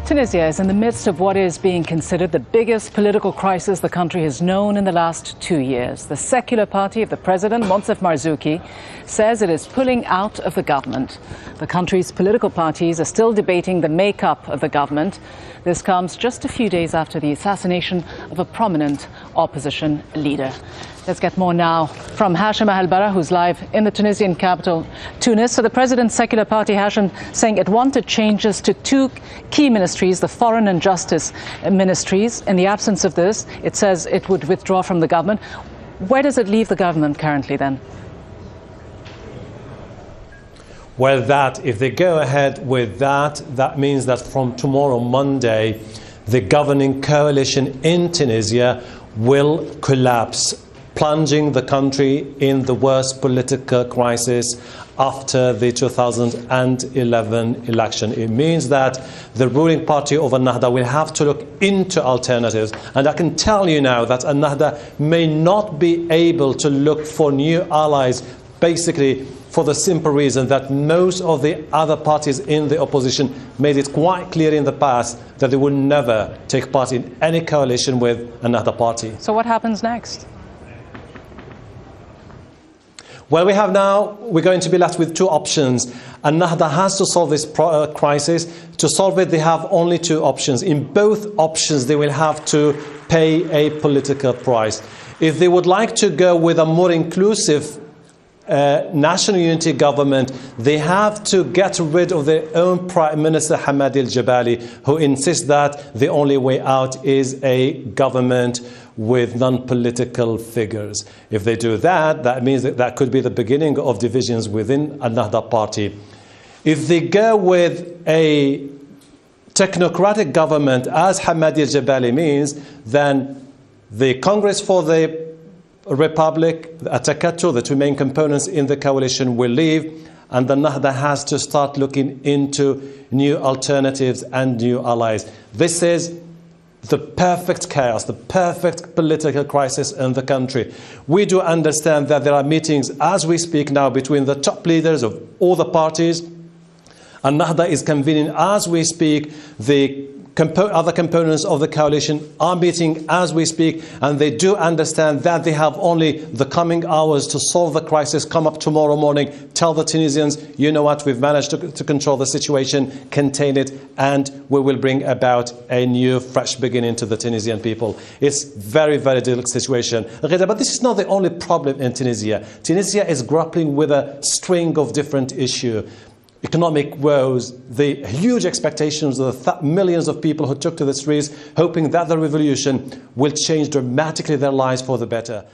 Tunisia is in the midst of what is being considered the biggest political crisis the country has known in the last 2 years. The secular party of the president, Monsef Marzouki, says it is pulling out of the government. The country's political parties are still debating the makeup of the government. This comes just a few days after the assassination of a prominent opposition leader. Let's get more now from Hashim Al-Bara, who's live in the Tunisian capital, Tunis. So the president's secular party, Hashim, saying it wanted changes to two key ministries, the foreign and justice ministries. In the absence of this, it says it would withdraw from the government. Where does it leave the government currently then? Well, if they go ahead with that means that from tomorrow, Monday, the governing coalition in Tunisia will collapse, plunging the country in the worst political crisis after the 2011 election. It means that the ruling party of Al-Nahda will have to look into alternatives. And I can tell you now that Al-Nahda may not be able to look for new allies, basically for the simple reason that most of the other parties in the opposition made it quite clear in the past that they would never take part in any coalition with another party. So what happens next? Well, we're going to be left with two options. Al-Nahda has to solve this crisis. To solve it, they have only two options. In both options, they will have to pay a political price. If they would like to go with a more inclusive national unity government, they have to get rid of their own Prime Minister Hamadi al-Jabali, who insists that the only way out is a government with non-political figures. If they do that, that means that could be the beginning of divisions within Al-Nahda party. If they go with a technocratic government, as Hamadi al-Jabali means, then the Congress for the Republic, Atakato, the two main components in the coalition, will leave, and the Nahda has to start looking into new alternatives and new allies. This is the perfect chaos, the perfect political crisis in the country. We do understand that there are meetings as we speak now between the top leaders of all the parties. Al-Nahda is convening as we speak. The other components of the coalition are meeting as we speak, and they do understand that they have only the coming hours to solve the crisis. Come up tomorrow morning, tell the Tunisians, you know what, we've managed to control the situation, contain it, and we will bring about a new, fresh beginning to the Tunisian people. It's very, very difficult situation. But this is not the only problem in Tunisia. Tunisia is grappling with a string of different issues. Economic woes, the huge expectations of the millions of people who took to the streets, hoping that the revolution will change dramatically their lives for the better.